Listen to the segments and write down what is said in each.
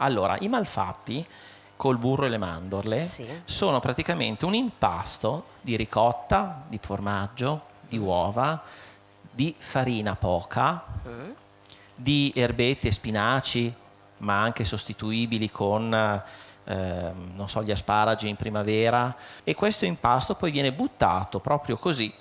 Allora, i malfatti col burro e le mandorle sono praticamente un impasto di ricotta, di formaggio, di uova, di farina poca, di erbette e spinaci, ma anche sostituibili con non so, gli asparagi in primavera, e questo impasto poi viene buttato proprio così,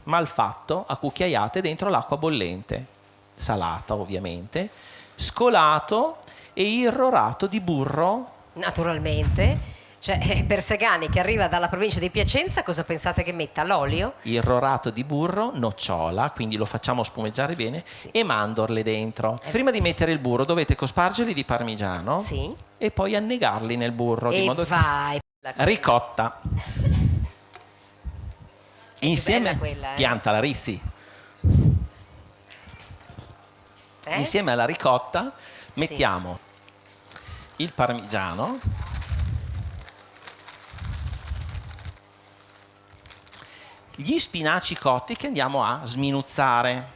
malfatto, a cucchiaiate dentro l'acqua bollente, salata ovviamente, scolato e irrorato di burro. Naturalmente. Cioè, Persegani, che arriva dalla provincia di Piacenza, cosa pensate che metta? L'olio? Irrorato di burro, nocciola, quindi lo facciamo spumeggiare bene, e mandorle dentro. Prima di mettere il burro dovete cospargerli di parmigiano e poi annegarli nel burro, di modo che... Ricotta. Insieme quella, pianta la Rizzi. Insieme alla ricotta mettiamo il parmigiano, gli spinaci cotti che andiamo a sminuzzare,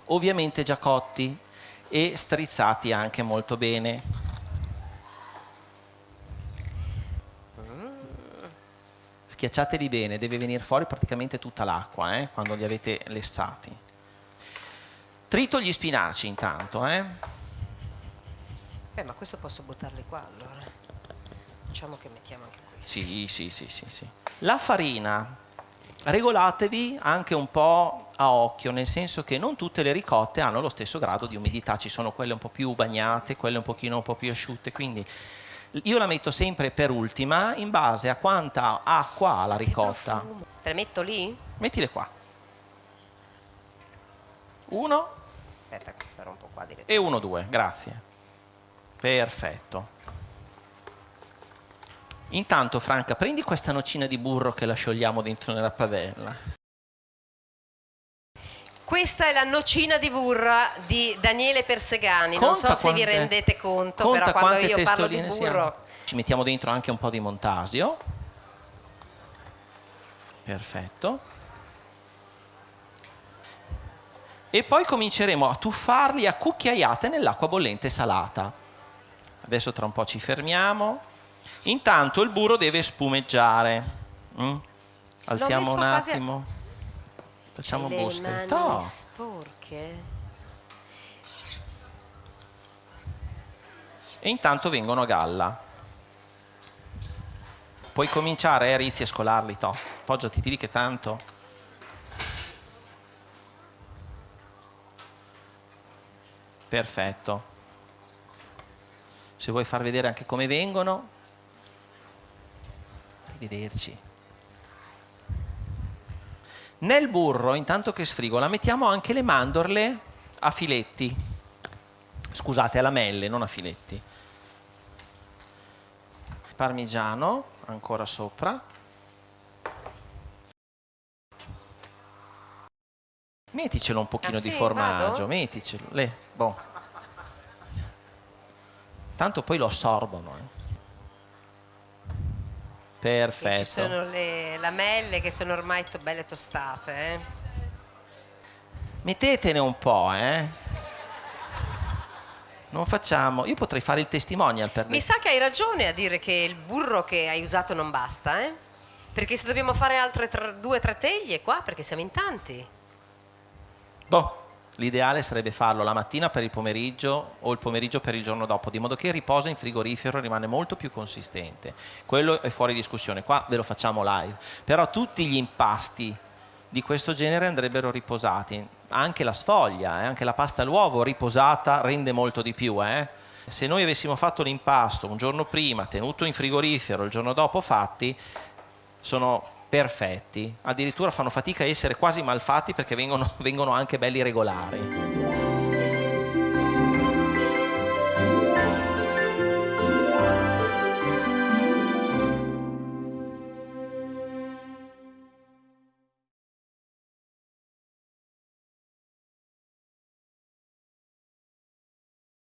ovviamente già cotti e strizzati anche molto bene. Schiacciateli bene, deve venire fuori praticamente tutta l'acqua quando li avete lessati. Trito gli spinaci intanto. Ma questo posso buttarli qua allora? Diciamo che mettiamo anche questo. Sì. La farina, regolatevi anche un po' a occhio, nel senso che non tutte le ricotte hanno lo stesso grado di umidità, ci sono quelle un po' più bagnate, quelle un pochino un po' più asciutte, quindi io la metto sempre per ultima in base a quanta acqua ha la ricotta. Te le metto lì? Mettile qua. Uno. Aspetta, farò un po' qua direttamente. E 1, 2, grazie. Perfetto. Intanto, Franca, prendi questa nocina di burro che la sciogliamo dentro nella padella. Questa è la nocina di burro di Daniele Persegani. Non so se vi rendete conto, però quando io parlo di burro... Ci mettiamo dentro anche un po' di montasio. Perfetto. E poi cominceremo a tuffarli a cucchiaiate nell'acqua bollente salata. Adesso tra un po' ci fermiamo. Intanto il burro deve spumeggiare. Alziamo un attimo. Facciamo buste. Le mani sporche. E intanto vengono a galla. Puoi cominciare, Rizzi, a scolarli. Appoggiati lì che tanto... Perfetto. Se vuoi far vedere anche come vengono, arrivederci. Nel burro, intanto che sfrigola, mettiamo anche le mandorle a filetti. Scusate, a lamelle, non a filetti. Parmigiano ancora sopra. Metticelo un pochino di formaggio, metticelo. Boh. Tanto poi lo assorbono. Perfetto. E ci sono le lamelle che sono ormai belle tostate. Mettetene un po', Non facciamo... Io potrei fare il testimonial per... Mi sa che hai ragione a dire che il burro che hai usato non basta, Perché se dobbiamo fare altre 2 o 3 teglie qua, perché siamo in tanti. Boh, l'ideale sarebbe farlo la mattina per il pomeriggio o il pomeriggio per il giorno dopo, di modo che riposa in frigorifero, rimane molto più consistente. Quello è fuori discussione, qua ve lo facciamo live. Però tutti gli impasti di questo genere andrebbero riposati. Anche la sfoglia, anche la pasta all'uovo riposata rende molto di più. Se noi avessimo fatto l'impasto un giorno prima, tenuto in frigorifero, il giorno dopo fatti, sono perfetti, addirittura fanno fatica a essere quasi malfatti perché vengono anche belli regolari.